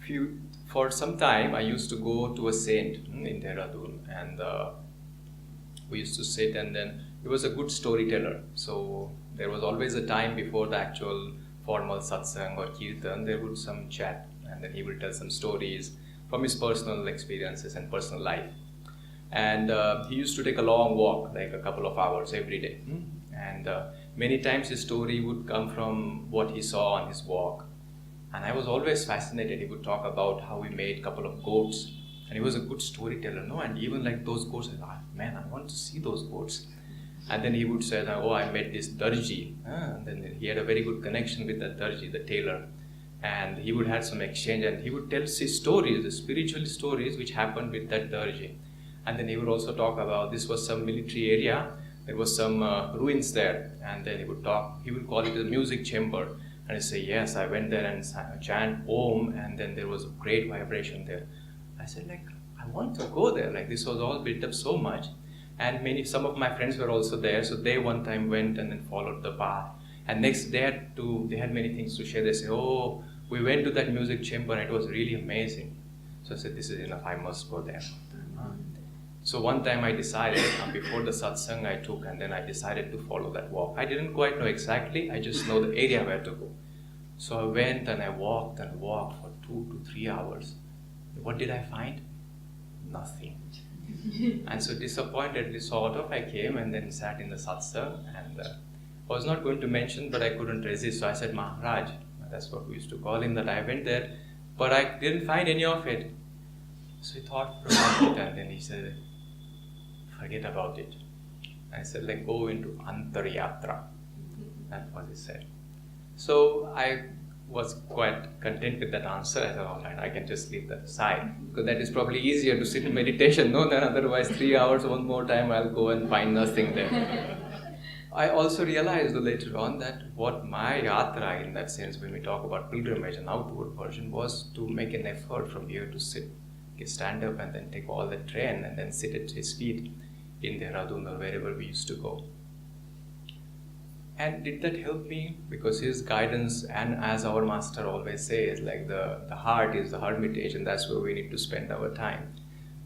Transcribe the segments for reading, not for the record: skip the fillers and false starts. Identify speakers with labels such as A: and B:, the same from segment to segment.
A: few for some time I used to go to a saint in Dehradun, and we used to sit, and then he was a good storyteller. So there was always a time before the actual formal satsang or kirtan, there would some chat, and then he will tell some stories from his personal experiences and personal life. And he used to take a long walk, like a couple of hours every day. And many times his story would come from what he saw on his walk. And I was always fascinated. He would talk about how he made a couple of goats. And he was a good storyteller, no? And even like those goats, I thought, man, I want to see those goats. And then he would say, oh, I met this Darji. And then he had a very good connection with that Darji, the tailor. And he would have some exchange, and he would tell his stories, the spiritual stories which happened with that Darji. And then he would also talk about, this was some military area, there was some ruins there, and then he would call it the music chamber, and he'd say, yes, I went there and chant Om, and then there was a great vibration there. I said, like, I want to go there, like this was all built up so much. And some of my friends were also there, so they one time went and then followed the path. And next they had many things to share. They said, oh, we went to that music chamber and it was really amazing. So I said, this is enough, I must go there. So one time I decided, before the satsang I took, and then I decided to follow that walk. I didn't quite know exactly, I just know the area where to go. So I went and I walked for 2 to 3 hours. What did I find? Nothing. And so disappointedly sort of I came and then sat in the satsang, and I was not going to mention, but I couldn't resist. So I said, Maharaj, that's what we used to call him, that I went there, but I didn't find any of it. So he thought for a minute, and then he said, forget about it. I said, like, go into Antaryatra. That's what he said. So I was quite content with that answer. I thought, all right, I can just leave that aside, because that is probably easier to sit in meditation, no? Then otherwise 3 hours, one more time I'll go and find nothing there. I also realized later on that what my yatra, in that sense, when we talk about pilgrimage, an outward version, was to make an effort from here to sit, stand up and then take all the train and then sit at his feet in Dehradun or wherever we used to go. And did that help me? Because his guidance, and as our master always says, like the heart is the hermitage, and that's where we need to spend our time.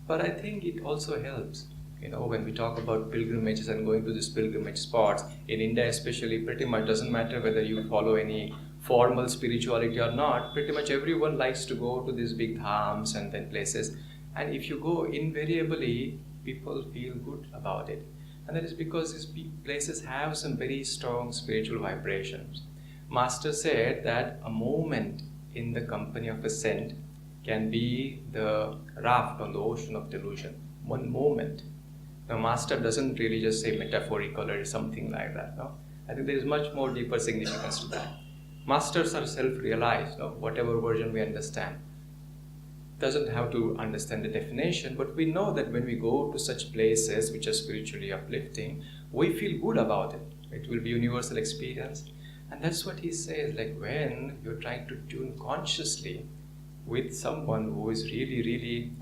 A: But I think it also helps. When we talk about pilgrimages and going to these pilgrimage spots, in India especially, pretty much doesn't matter whether you follow any formal spirituality or not, pretty much everyone likes to go to these big dhams and then places. And if you go, invariably, people feel good about it. And that is because these places have some very strong spiritual vibrations. Master said that a moment in the company of a saint can be the raft on the ocean of delusion. One moment. The Master doesn't really just say metaphorical or something like that. No? I think there is much more deeper significance to that. Masters are self-realized, no? Whatever version we understand. Doesn't have to understand the definition, but we know that when we go to such places which are spiritually uplifting, we feel good about it. It will be universal experience. And that's what he says, like when you're trying to tune consciously with someone who is really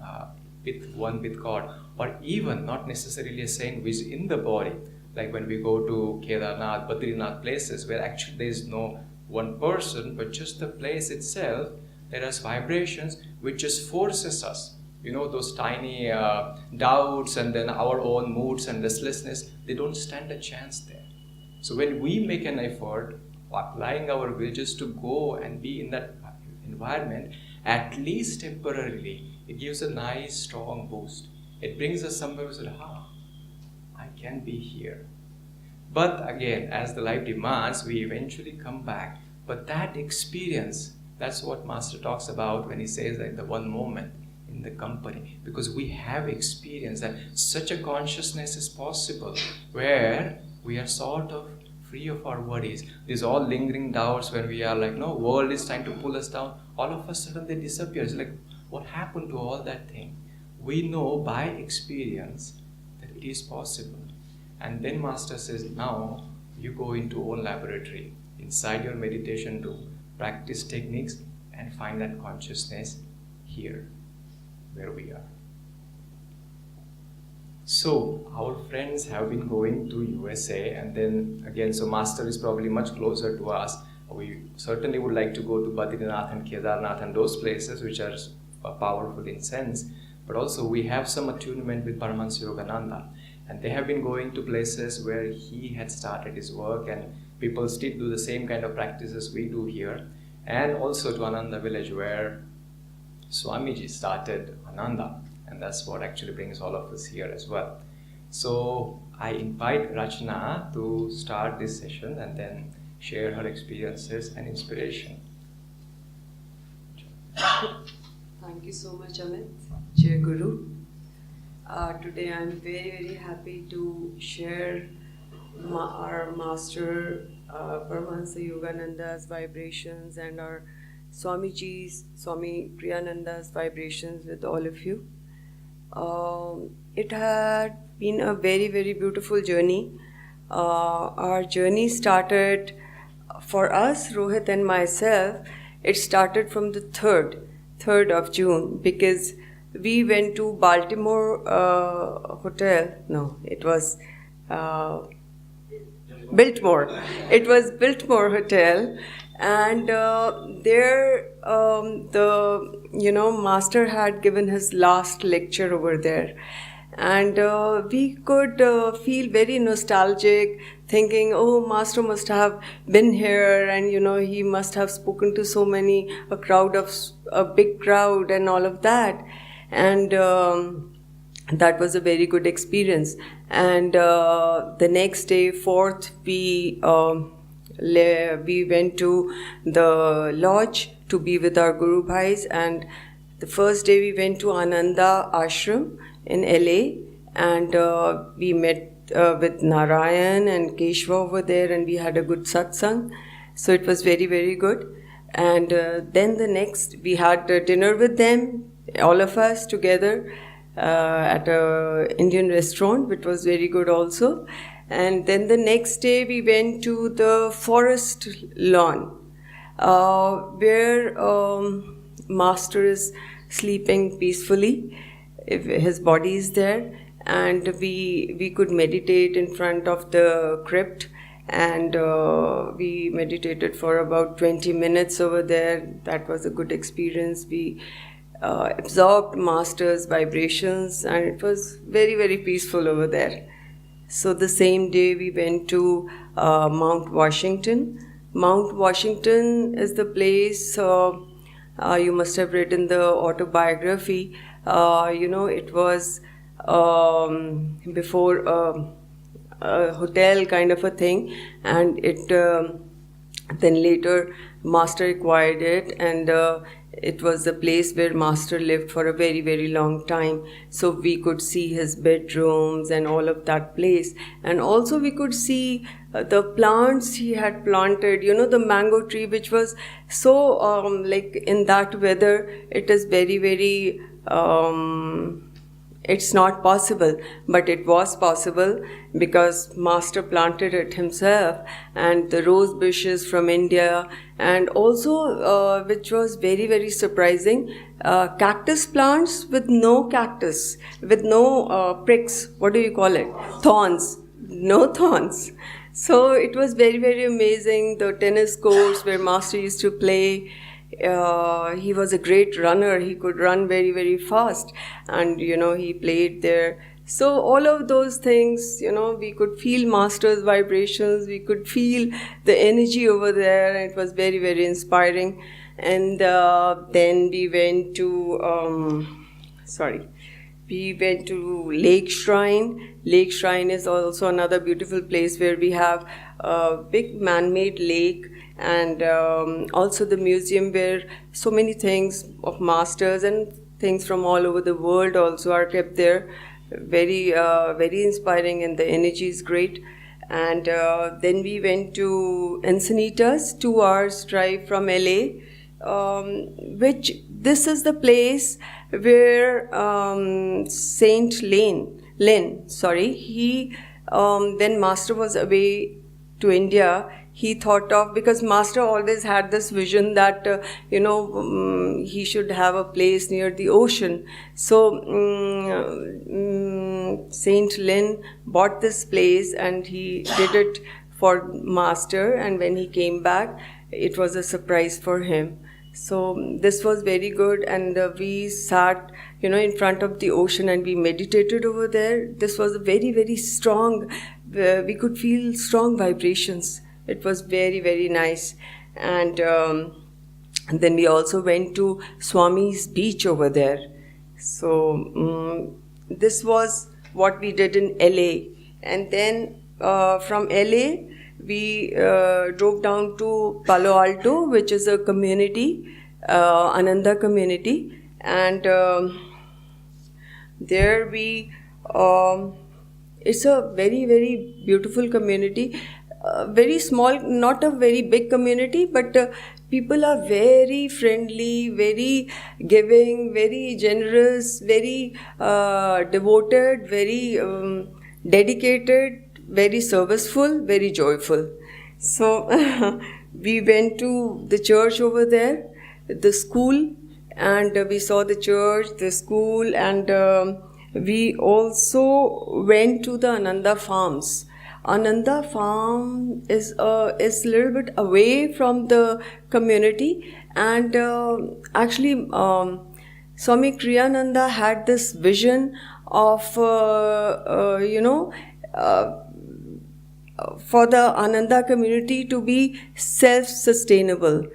A: with God, or even not necessarily a saint who is in the body, like when we go to Kedarnath, Badrinath, places where actually there is no one person, but just the place itself, there are vibrations which just forces us. Those tiny doubts and then our own moods and restlessness, they don't stand a chance there. So when we make an effort, applying our will just to go and be in that environment, at least temporarily, it gives a nice strong boost. It brings us somewhere where we say, I can be here. But again, as the life demands, we eventually come back. But that experience, that's what Master talks about when he says that the one moment in the company. Because we have experienced that such a consciousness is possible where we are sort of free of our worries. These all lingering doubts when we are like, no, world is trying to pull us down. All of a sudden they disappear. It's like, what happened to all that thing? We know by experience that it is possible. And then Master says, now you go into own laboratory, inside your meditation room, practice techniques and find that consciousness here, where we are. So our friends have been going to USA, and then again, so Master is probably much closer to us. We certainly would like to go to Badrinath and Kedarnath and those places which are powerful in sense, but also we have some attunement with Paramahansa Yogananda, and they have been going to places where he had started his work, and people still do the same kind of practices we do here, and also to Ananda village where Swamiji started Ananda, and that's what actually brings all of us here as well. So I invite Rachna to start this session and then share her experiences and inspiration.
B: Thank you so much, Amit. Jai Guru. Today I'm very happy to share our Master Paramahansa Yogananda's vibrations and our Swamiji's, Swami Priyananda's vibrations with all of you. It had been a very beautiful journey. Our journey started, for us, Rohit and myself, it started from the 3rd of June, because we went to Baltimore hotel. No, it was Biltmore. It was Biltmore Hotel, and there the master had given his last lecture over there, and we could feel very nostalgic, thinking, oh, master must have been here, and he must have spoken to so many, a big crowd and all of that, and that was a very good experience. And the next day, 4th, we went to the lodge to be with our Guru Bhais, and the first day we went to Ananda Ashram in LA, and we met with Narayan and Keshava over there, and we had a good satsang. So it was very good. And then the next, we had dinner with them, all of us together, at a Indian restaurant, which was very good also. And then the next day we went to the forest lawn, where master is sleeping peacefully. His body is there, and we could meditate in front of the crypt, and we meditated for about 20 minutes over there. That was a good experience. We absorbed master's vibrations, and it was very peaceful over there. So the same day we went to Mount Washington. Mount Washington is the place, you must have read in the autobiography, it was before a hotel kind of a thing, and it then later master acquired it, and it was the place where master lived for a very long time. So we could see his bedrooms and all of that place, and also we could see the plants he had planted, the mango tree, which was so like in that weather it is very it's not possible, but it was possible because master planted it himself, and the rose bushes from India, and also which was very surprising, cactus plants with no cactus, with no pricks, what do you call it, thorns, no thorns. So it was very amazing. The tennis courts where master used to play, he was a great runner. He could run very fast, and he played there. So all of those things, we could feel master's vibrations, we could feel the energy over there, and it was very inspiring. And then we went to Lake Shrine. Lake Shrine is also another beautiful place where we have a big man-made lake, and also the museum where so many things of masters and things from all over the world also are kept there. Very inspiring, and the energy is great. And then we went to Encinitas, 2 hours drive from LA, which this is the place where Saint Len, he when master was away to India, he thought of, because master always had this vision that he should have a place near the ocean. So Saint Len bought this place, and he did it for master, and when he came back, it was a surprise for him. So this was very good, and we sat, in front of the ocean, and we meditated over there. This was a very, very strong. We could feel strong vibrations. It was very, very nice, and then we also went to Swami's beach over there. So this was what we did in LA, and then from LA we drove down to Palo Alto, which is a community, Ananda community, and there we, it's a very, very beautiful community, very small, not a very big community, but people are very friendly, very giving, very generous, very devoted, very dedicated, very serviceful, very joyful. So we went to the church over there, the school, and we saw the church, the school, and we also went to the Ananda Farms. Ananda Farm is a little bit away from the community, and actually Swami Kriyananda had this vision of for the Ananda community to be self-sustainable,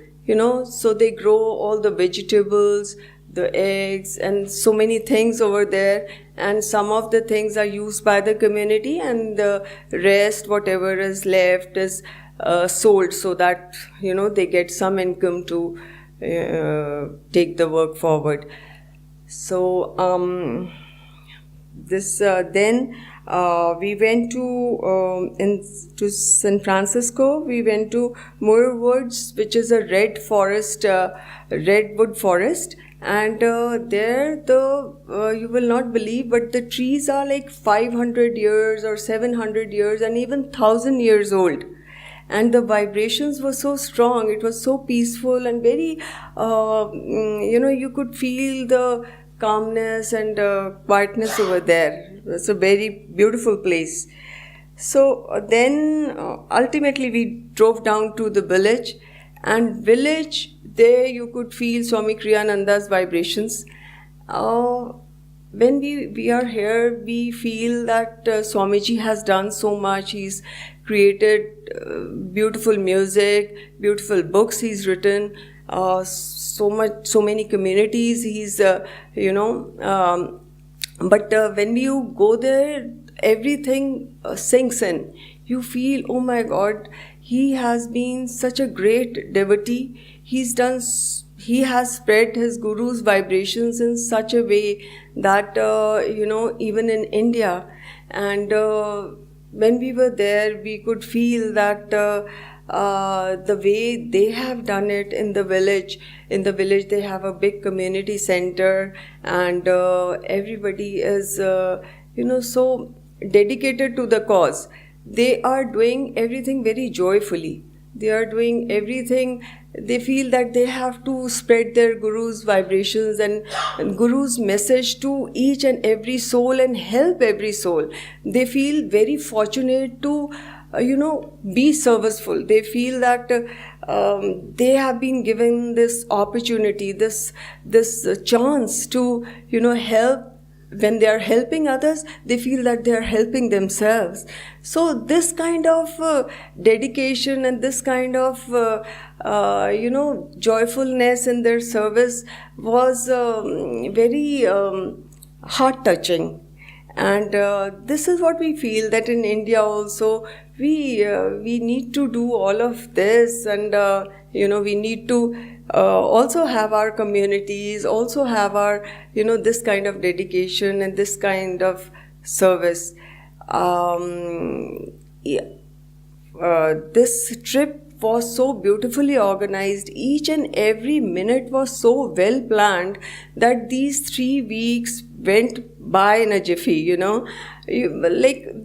B: so they grow all the vegetables, the eggs, and so many things over there, and some of the things are used by the community, and the rest, whatever is left, is sold, so that they get some income to take the work forward. So then we went to San Francisco. We went to Muir Woods, which is a redwood forest, and there you will not believe, but the trees are like 500 years or 700 years and even 1,000 years old. And the vibrations were so strong, it was so peaceful and very, you could feel the calmness and quietness over there. It's a very beautiful place. So then ultimately we drove down to the village, and there you could feel Swami Kriyananda's vibrations. When we are here, we feel that Swamiji has done so much. He's created beautiful music, beautiful books he's written, so many communities he's, but when you go there, everything sinks in. You feel, oh my God, he has been such a great devotee. He has spread his Guru's vibrations in such a way that, even in India. And when we were there, we could feel that the way they have done it in the village. In the village, they have a big community center, and everybody is, so dedicated to the cause. They are doing everything very joyfully. They are doing everything. They feel that they have to spread their Guru's vibrations and Guru's message to each and every soul and help every soul. They feel very fortunate to, be serviceful. They feel that they have been given this opportunity, this chance to, help. When they are helping others, they feel that they are helping themselves. So this kind of dedication and this kind of, joyfulness in their service was very heart-touching. And this is what we feel, that in India also, we need to do all of this, and, we need to also have our communities, also have our, this kind of dedication and this kind of service. This trip was so beautifully organized. Each and every minute was so well planned that these 3 weeks went by in a jiffy, Like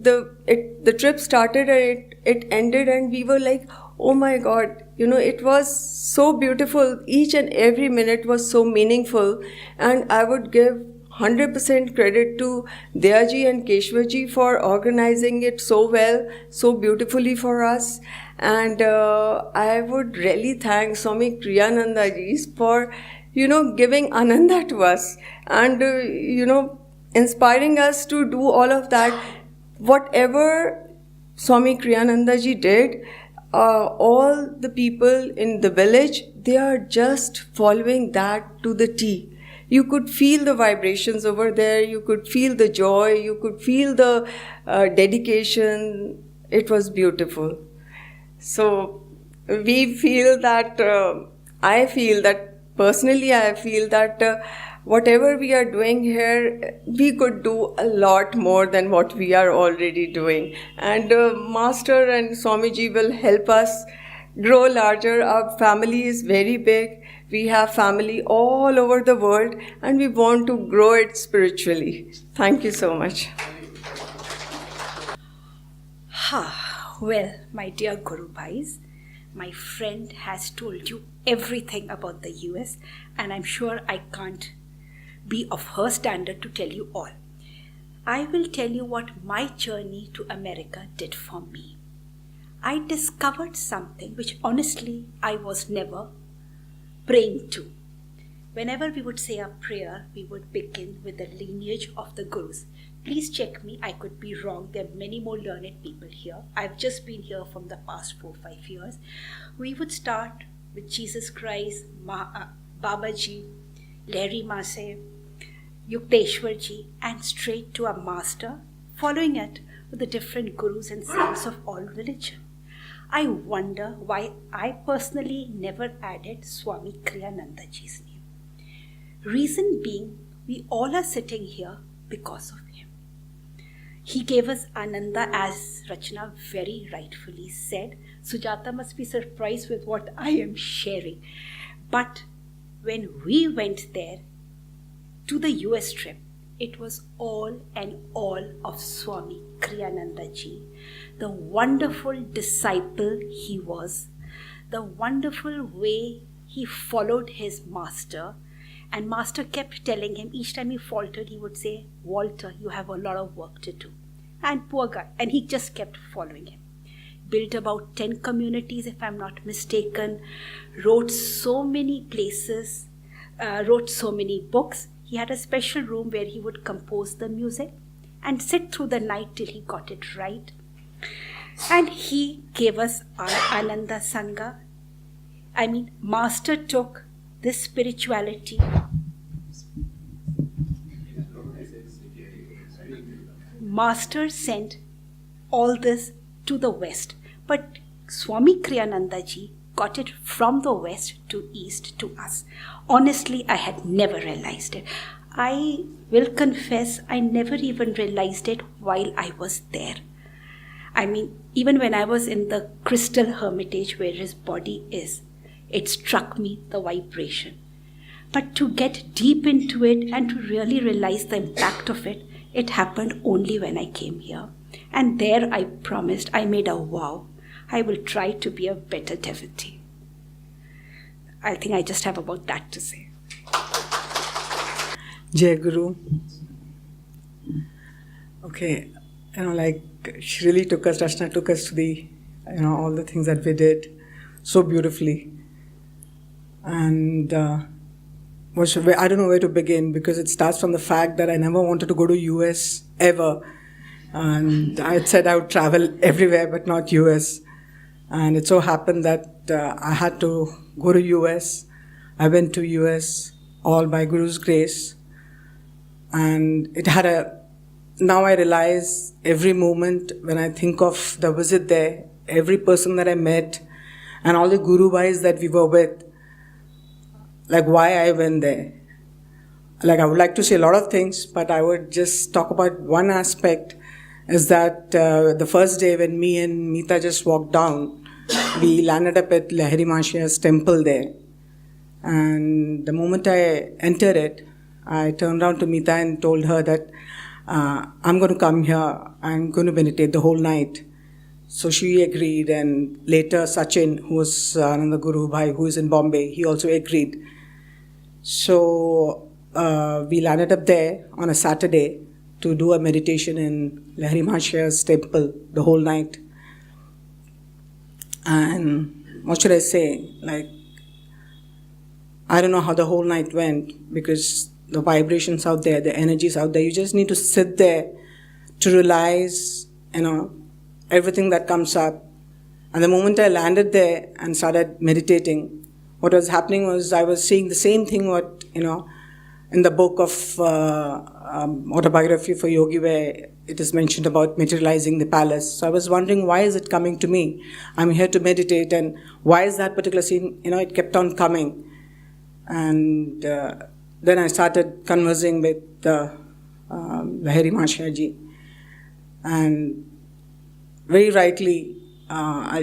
B: the trip started and it ended, and we were like, oh my God, it was so beautiful. Each and every minute was so meaningful, and I would give 100% credit to Dayaji and Keshwaji for organizing it so well, so beautifully for us. And I would really thank Swami Kriyananda ji for, giving Ananda to us and, inspiring us to do all of that. Whatever Swami Kriyananda ji did, all the people in the village, they are just following that to the T. You could feel the vibrations over there, you could feel the joy, you could feel the dedication. It was beautiful. So we feel that, personally I feel that whatever we are doing here, we could do a lot more than what we are already doing. And Master and Swamiji will help us grow larger. Our family is very big. We have family all over the world and we want to grow it spiritually. Thank you so much.
C: Well, my dear Guru Bhais, my friend has told you everything about the US, and I'm sure I can't be of her standard to tell you all. I will tell you what my journey to America did for me. I discovered something which honestly I was never praying to. Whenever we would say a prayer, we would begin with the lineage of the Gurus. Please check me, I could be wrong. There are many more learned people here. I've just been here from the past 4-5 years. We would start with Jesus Christ, Babaji, Lahiri Mase, Yukteswarji, and straight to a master, following it with the different gurus and saints of all religion. I wonder why I personally never added Swami Kriyananda ji's name. Reason being, we all are sitting here because of him. He gave us Ananda, as Rachna very rightfully said. Sujata must be surprised with what I am sharing. But when we went there to the US trip, it was all and all of Swami Kriyananda ji, the wonderful disciple he was, the wonderful way he followed his master. And master kept telling him, each time he faltered, he would say, Walter, you have a lot of work to do. And poor guy, and he just kept following him. Built about 10 communities, if I'm not mistaken, wrote so many places, wrote so many books. He had a special room where he would compose the music and sit through the night till he got it right. And he gave us our Ananda Sangha. Master took this spirituality. Master sent all this to the West, but Swami Kriyananda ji got it from the West to East to us. Honestly, I had never realized it. I will confess, I never even realized it while I was there. Even when I was in the Crystal Hermitage where his body is, it struck me, the vibration. But to get deep into it and to really realize the impact of it, it happened only when I came here. And there I promised, I made a vow, I will try to be a better devotee. I think I just have about that to say.
D: Jai Guru. Okay, she really took us, Rachna took us to the, all the things that we did so beautifully. And I don't know where to begin, because it starts from the fact that I never wanted to go to US ever. And I had said I would travel everywhere but not US. And it so happened that I had to go to US. I went to US all by Guru's grace. And it had now I realize every moment when I think of the visit there, every person that I met and all the Guru Bhais that we were with, why I went there. I would like to say a lot of things, but I would just talk about one aspect, is that the first day when me and Meeta just walked down, we landed up at Lahiri Mashi's temple there. And the moment I entered it, I turned around to Meeta and told her that I'm going to come here, I'm going to meditate the whole night. So she agreed, and later Sachin, who was another Guru Bhai who is in Bombay, he also agreed. So we landed up there on a Saturday to do a meditation in Lahiri Mashi's temple the whole night. And what should I say? Like, I don't know how the whole night went because the vibrations out there, the energies out there, you just need to sit there to realize, everything that comes up. And the moment I landed there and started meditating, what was happening was I was seeing the same thing what, in the book of Autobiography for Yogi, where it is mentioned about materializing the palace. So I was wondering, why is it coming to me? I'm here to meditate, and why is that particular scene, it kept on coming. And then I started conversing with Lahiri Mashaji. And very rightly,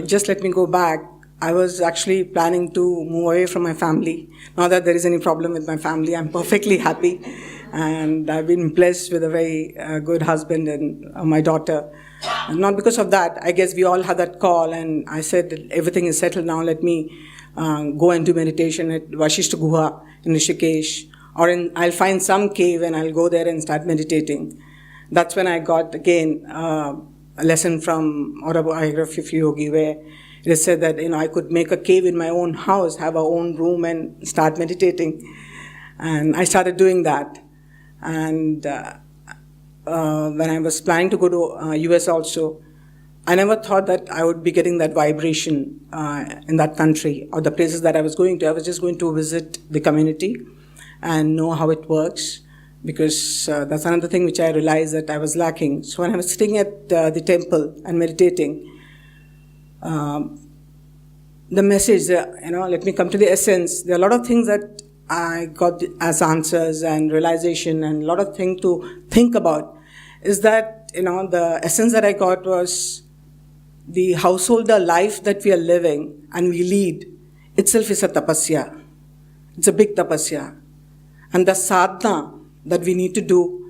D: just let me go back. I was actually planning to move away from my family. Not that there is any problem with my family. I'm perfectly happy. And I've been blessed with a very good husband and my daughter. And not because of that. I guess we all had that call. And I said, everything is settled now. Let me go and do meditation at Vashishta Guha in Rishikesh. Or I'll find some cave and I'll go there and start meditating. That's when I got, again, a lesson from Autobiography of Yogi, where it is said that, I could make a cave in my own house, have our own room and start meditating. And I started doing that. And when I was planning to go to US also, I never thought that I would be getting that vibration in that country or the places that I was going to. I was just going to visit the community and know how it works, because that's another thing which I realized that I was lacking. So when I was sitting at the temple and meditating, the message, let me come to the essence. There are a lot of things that I got as answers and realization, and a lot of things to think about. Is that, the essence that I got was the householder life that we are living and we lead itself is a tapasya. It's a big tapasya. And the sadhana that we need to do,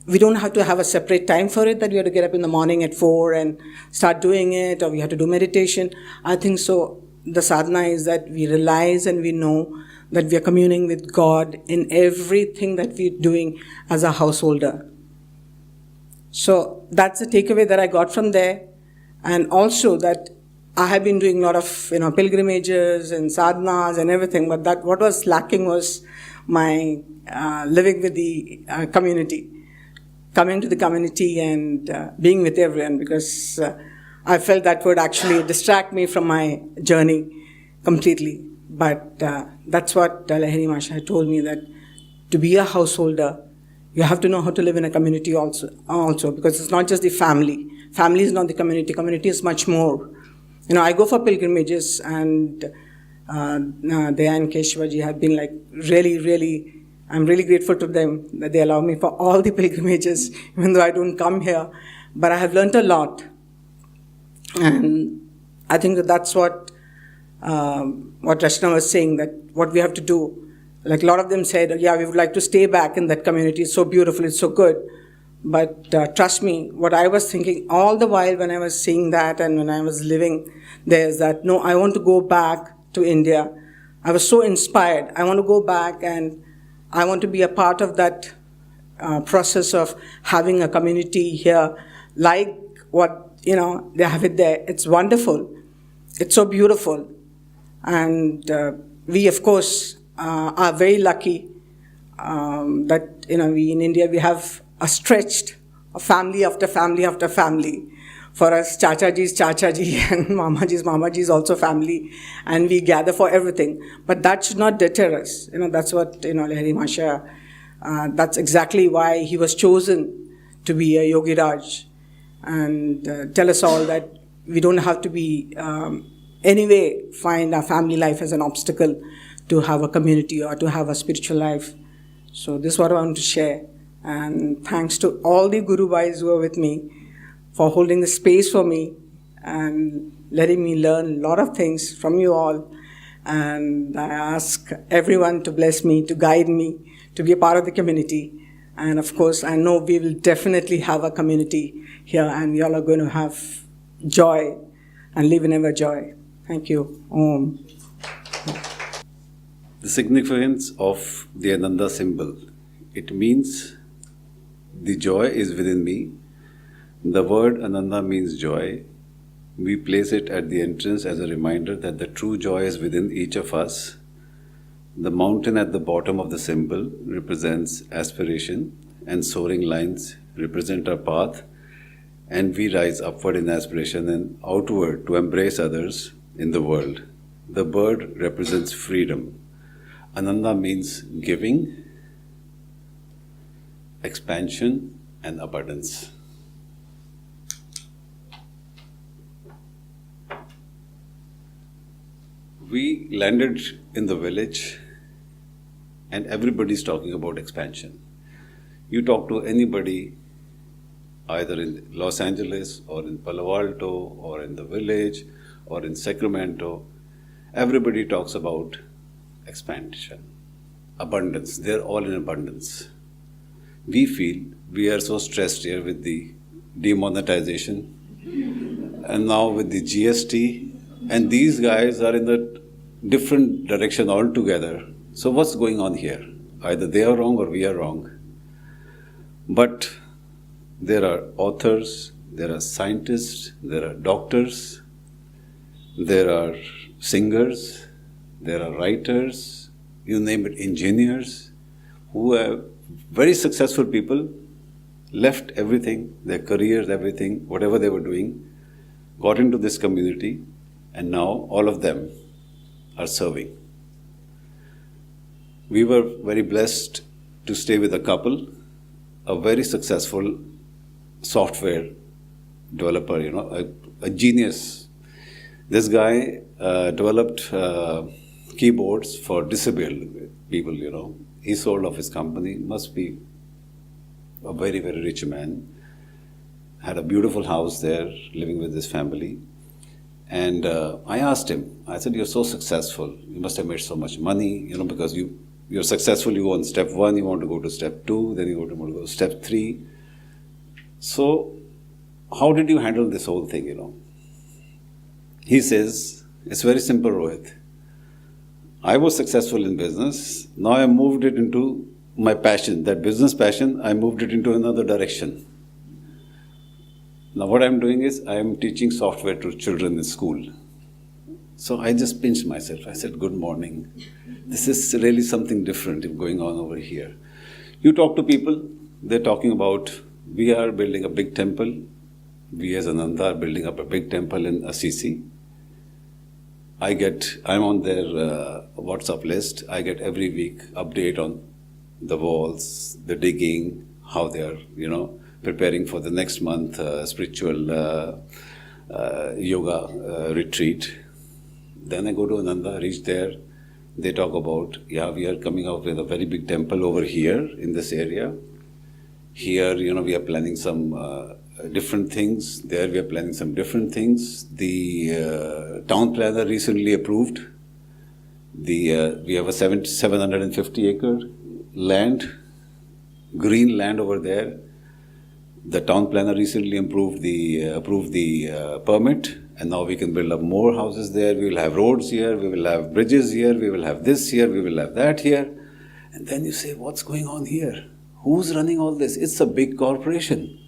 D: we don't have to have a separate time for it, that we have to get up in the morning at 4 and start doing it, or we have to do meditation. I think so. The sadhana is that we realize and we know that we are communing with God in everything that we're doing as a householder. So that's the takeaway that I got from there. And also that I have been doing a lot of pilgrimages and sadhanas and everything, but that what was lacking was my living with the community, coming to the community and being with everyone, because I felt that would actually distract me from my journey completely. But that's what Lahiri Masha told me, that to be a householder, you have to know how to live in a community also, because it's not just the family. Family is not the community. Community is much more. I go for pilgrimages, and Daya and Keshavaji have been really, I'm really grateful to them that they allow me for all the pilgrimages, even though I don't come here. But I have learned a lot. And I think that's what Rachna was saying, that what we have to do. Like a lot of them said, yeah, we would like to stay back in that community. It's so beautiful, it's so good. But trust me, what I was thinking all the while when I was seeing that and when I was living there is that, no, I want to go back to India. I was so inspired. I want to go back and I want to be a part of that process of having a community here, like what, they have it there. It's wonderful. It's so beautiful. And we, of course, are very lucky that, we in India, we have a stretched family after family after family. For us, Chachaji's Chachaji and Mamaji's also family. And we gather for everything. But that should not deter us. That's what, Lahiri Masha, that's exactly why he was chosen to be a Yogi Raj. And tell us all that we don't have to be, anyway, find our family life as an obstacle to have a community or to have a spiritual life. So this is what I want to share. And thanks to all the Guru Bhais who are with me for holding the space for me and letting me learn a lot of things from you all. And I ask everyone to bless me, to guide me, to be a part of the community. And of course, I know we will definitely have a community here, and we all are going to have joy and live in ever joy. Thank you. Om.
E: The significance of the Ananda symbol. It means the joy is within me. The word Ananda means joy. we place it at the entrance as a reminder that the true joy is within each of us. The mountain at the bottom of the symbol represents aspiration, and soaring lines represent our path, and we rise upward in aspiration and outward to embrace others in the world. The bird represents freedom. Ananda means giving, expansion, and abundance. We landed in the village and everybody's talking about expansion. You talk to anybody, either in Los Angeles or in Palo Alto or in the village or in Sacramento, everybody talks about expansion, abundance. They're all in abundance. We feel we are so stressed here with the demonetization and now with the GST, and these guys are in the different direction altogether. So what's going on here? Either they are wrong or we are wrong. But there are authors, there are scientists, there are doctors, there are singers, there are writers, you name it, engineers, who have very successful people, left everything, their careers, everything, whatever they were doing, got into this community, and now all of them are serving. We were very blessed to stay with a couple, a very successful software developer, a genius. This guy developed keyboards for disabled people, He sold off his company, must be a very, very rich man. Had a beautiful house there, living with his family. And I asked him, I said, you're so successful, you must have made so much money, because you're successful, you go on step 1, you want to go to step 2, then you want to go to step 3. So, how did you handle this whole thing, He says, it's very simple, Rohit. I was successful in business, now I moved it into my passion, that business passion, I moved it into another direction. Now what I'm doing is, I am teaching software to children in school. So I just pinched myself. I said, good morning. This is really something different going on over here. You talk to people, they're talking about, we are building a big temple. We as Ananda are building up a big temple in Assisi. I'm on their WhatsApp list. I get every week update on the walls, the digging, how they are, preparing for the next month spiritual yoga retreat. Then I go to Ananda, reach there. They talk about, we are coming out with a very big temple over here in this area. Here, we are planning some different things. There, we are planning some different things. The town planner recently approved. We have a 750-acre land, green land over there. The town planner recently approved the permit, and now we can build up more houses there. We will have roads here, we will have bridges here, we will have this here, we will have that here. And then you say, what's going on here? Who's running all this? It's a big corporation.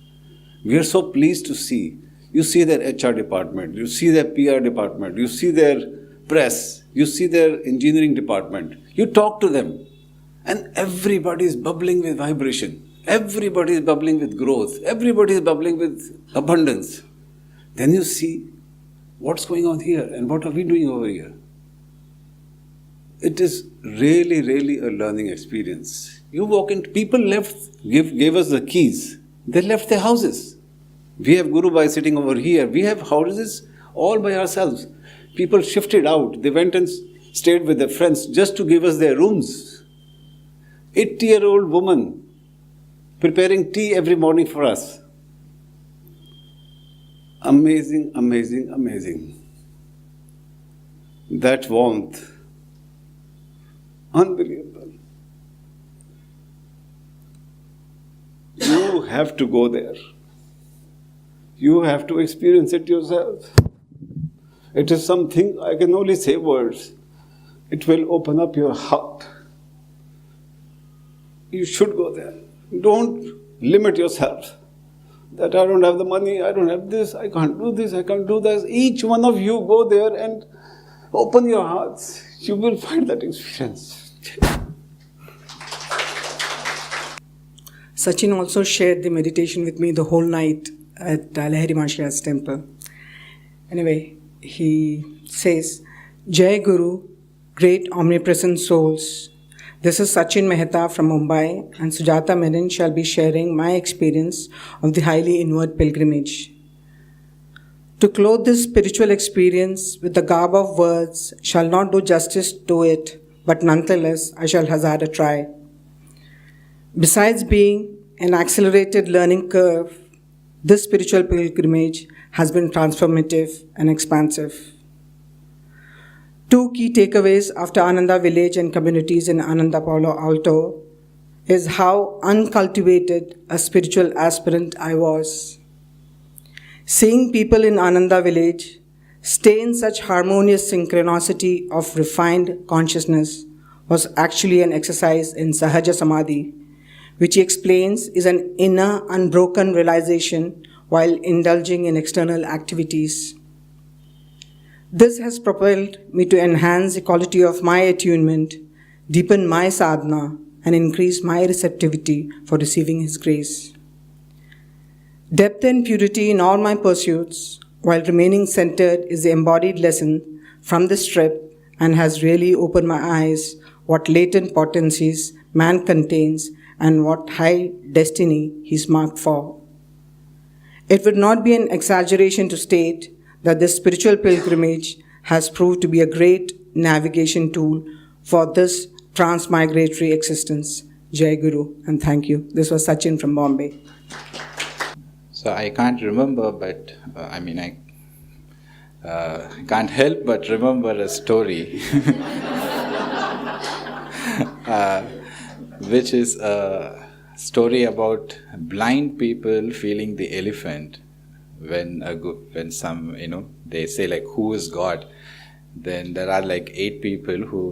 E: We are so pleased to see. You see their HR department, you see their PR department, you see their press, you see their engineering department. You talk to them, and everybody is bubbling with vibration. Everybody is bubbling with growth. Everybody is bubbling with abundance. Then you see what's going on here and what are we doing over here. It is really, really a learning experience. You walk in, people gave us the keys. They left their houses. We have Guru Bhai sitting over here. We have houses all by ourselves. People shifted out. They went and stayed with their friends just to give us their rooms. 80-year-old woman preparing tea every morning for us. Amazing, amazing, amazing. That warmth. Unbelievable. You have to go there. You have to experience it yourself. It is something, I can only say words. It will open up your heart. You should go there. Don't limit yourself. that I don't have the money, I don't have this, I can't do this, I can't do this. Each one of you go there and open your hearts. You will find that experience.
D: Sachin also shared the meditation with me the whole night at Lahiri Marshiya's temple. Anyway, he says, Jai Guru, great omnipresent souls. This is Sachin Mehta from Mumbai, and Sujata Menon shall be sharing my experience of the highly inward pilgrimage. To clothe this spiritual experience with the garb of words shall not do justice to it, but nonetheless I shall hazard a try. Besides being an accelerated learning curve, this spiritual pilgrimage has been transformative and expansive. Two key takeaways after Ananda village and communities in Ananda Palo Alto is how uncultivated a spiritual aspirant I was. Seeing people in Ananda village stay in such harmonious synchronicity of refined consciousness was actually an exercise in Sahaja Samadhi, which he explains is an inner unbroken realization while indulging in external activities. This has propelled me to enhance the quality of my attunement, deepen my sadhana, and increase my receptivity for receiving His grace. Depth and purity in all my pursuits, while remaining centered, is the embodied lesson from this trip and has really opened my eyes what latent potencies man contains and what high destiny he's marked for. It would not be an exaggeration to state that this spiritual pilgrimage has proved to be a great navigation tool for this transmigratory existence. Jai Guru, and thank you. This was Sachin from Bombay.
F: So I can't remember, but I can't help but remember a story, which is a story about blind people feeling the elephant. When some, they say like, who is God? Then there are like 8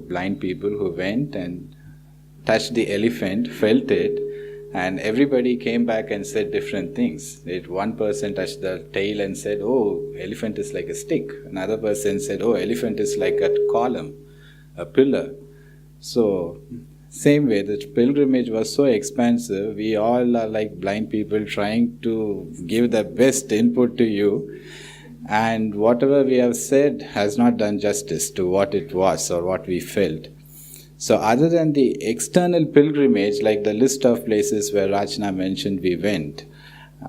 F: blind people who went and touched the elephant, felt it, and everybody came back and said different things. One person touched the tail and said, oh, elephant is like a stick. Another person said, oh, elephant is like a column, a pillar. So, same way, the pilgrimage was so expansive. We all are like blind people trying to give the best input to you. And whatever we have said has not done justice to what it was or what we felt. So other than the external pilgrimage, like the list of places where Rachna mentioned we went,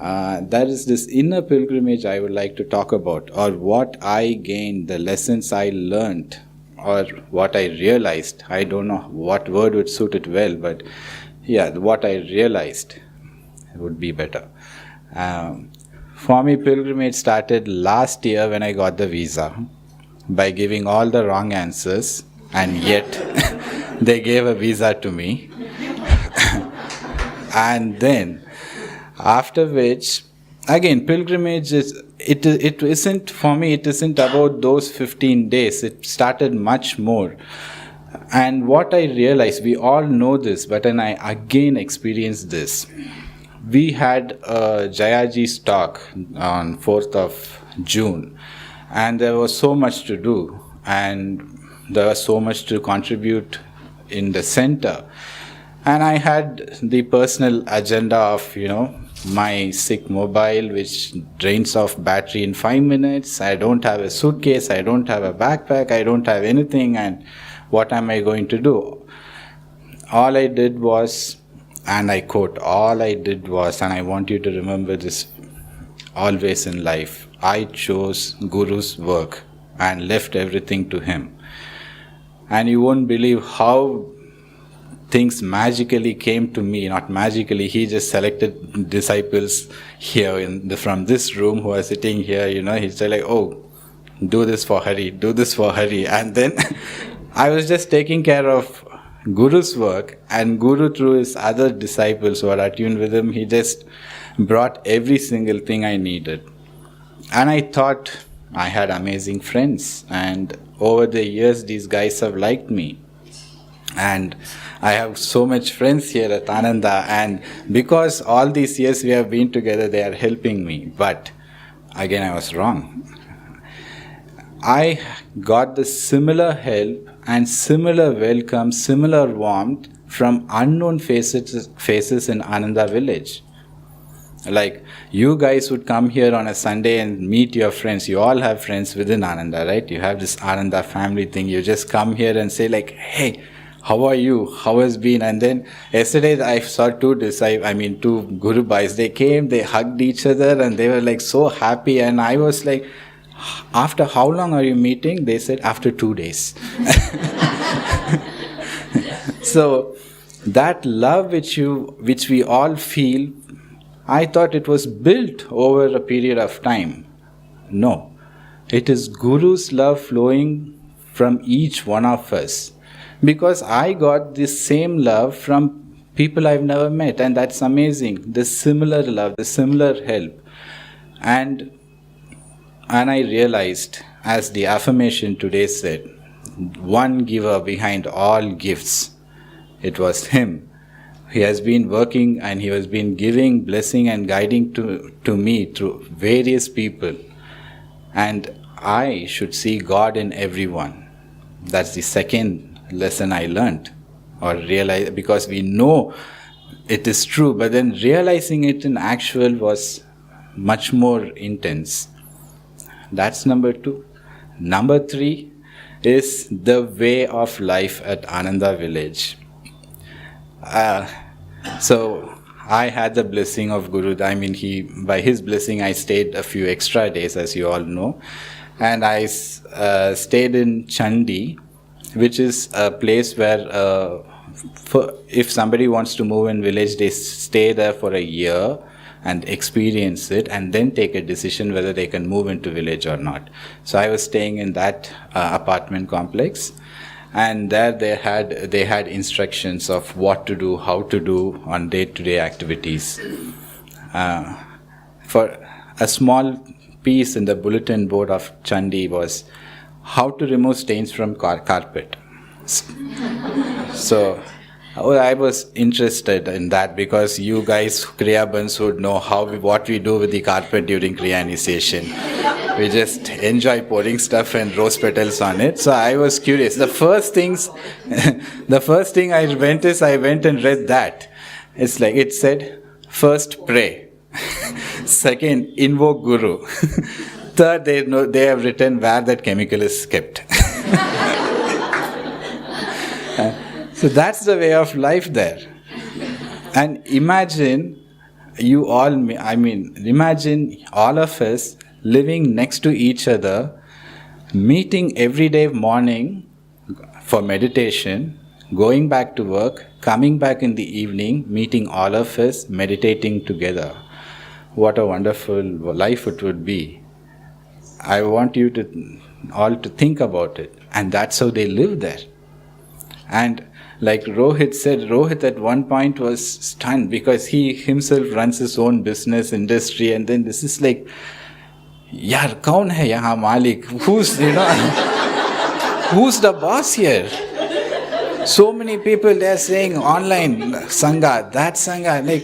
F: there is this inner pilgrimage I would like to talk about, or what I gained, the lessons I learned, or what I realized. I don't know what word would suit it well, but yeah, what I realized would be better. For me, pilgrimage started last year when I got the visa, by giving all the wrong answers, and yet they gave a visa to me. And then, after which, again, pilgrimage it isn't, for me, it isn't about those 15 days. It started much more. And what I realized, we all know this, but then I again experienced this. We had a Jayaji's talk on 4th of June, and there was so much to do, and there was so much to contribute in the center. And I had the personal agenda of, my sick mobile, which drains off battery in 5 minutes. I don't have a suitcase, I don't have a backpack, I don't have anything, and what am I going to do? All I did was, and I quote, all I did was, and I want you to remember this always in life, I chose Guru's work and left everything to him. And you won't believe how things magically came to me. Not magically, he just selected disciples here from this room who are sitting here, he said like, oh, do this for Hari, do this for Hari. And then I was just taking care of Guru's work, and Guru, through his other disciples who are attuned with him, he just brought every single thing I needed. And I thought I had amazing friends, and over the years these guys have liked me. And I have so much friends here at Ananda, and because all these years we have been together, they are helping me. But again, I was wrong. I got the similar help and similar welcome, similar warmth from unknown faces in Ananda village. Like, you guys would come here on a Sunday and meet your friends. You all have friends within Ananda, right? You have this Ananda family thing. You just come here and say like, hey, how are you? How has been? And then yesterday I saw two Guru Bhais. They came, they hugged each other, and they were like so happy. And I was like, after how long are you meeting? They said, after 2 days. So that love which we all feel, I thought it was built over a period of time. No, it is Guru's love flowing from each one of us. Because I got this same love from people I've never met, and that's amazing. The similar love, the similar help. And I realized, as the affirmation today said, one giver behind all gifts. It was him. He has been working and he has been giving, blessing and guiding to me through various people. And I should see God in everyone. That's the second lesson I learned or realized, because we know it is true, but then realizing it in actual was much more intense. That's number 2. Number 3 is the way of life at Ananda village. So I had the blessing of Guru. By his blessing, I stayed a few extra days, as you all know. And I stayed in Chandi, which is a place where if somebody wants to move in village, they stay there for a year and experience it, and then take a decision whether they can move into village or not. So I was staying in that apartment complex, and there they had instructions of what to do, how to do on day-to-day activities. For a small piece in the bulletin board of Chandi was how to remove stains from carpet. So I was interested in that, because you guys, Kriyabans, would know what we do with the carpet during Kriya initiation. We just enjoy pouring stuff and rose petals on it. So I was curious. The first thing I went and read that. It's like, it said, first pray. Second, invoke Guru. Third, they have written where that chemical is kept. So that's the way of life there. And imagine all of us living next to each other, meeting every day morning for meditation, going back to work, coming back in the evening, meeting all of us, meditating together. What a wonderful life it would be. I want you all to think about it. And that's how they live there. And like Rohit said, Rohit at one point was stunned, because he himself runs his own business, industry, and then this is like, yaar, kaun hai yahan malik? Who's the boss here? So many people, they are saying online, Sangha, that Sangha, like,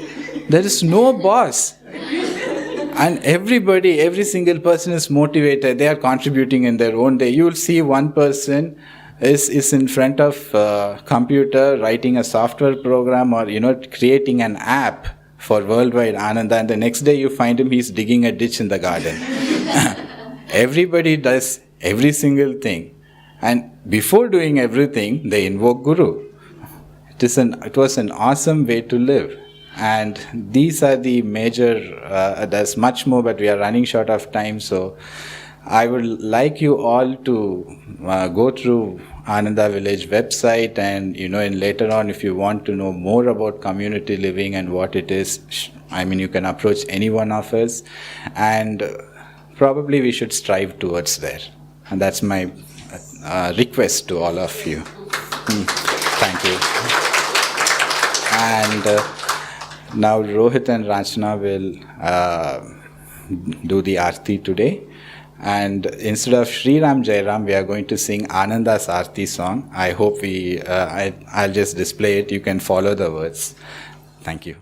F: there is no boss. And every single person is motivated. They are contributing in their own way. You will see one person is in front of a computer writing a software program, or creating an app for Worldwide Ananda, and the next day you find him, he's digging a ditch in the garden. Everybody does every single thing, and before doing everything they invoke Guru. It was an awesome way to live. And these are the major, there's much more, but we are running short of time, so I would like you all to go through Ananda Village website, and and later on, if you want to know more about community living and what it is, you can approach any one of us, and probably we should strive towards there. And that's my request to all of you. Thank you. And now Rohit and Rachna will do the Aarti today. And instead of Sri Ram Jai Ram, we are going to sing Ananda's Aarti song. I hope I'll just display it. You can follow the words. Thank you.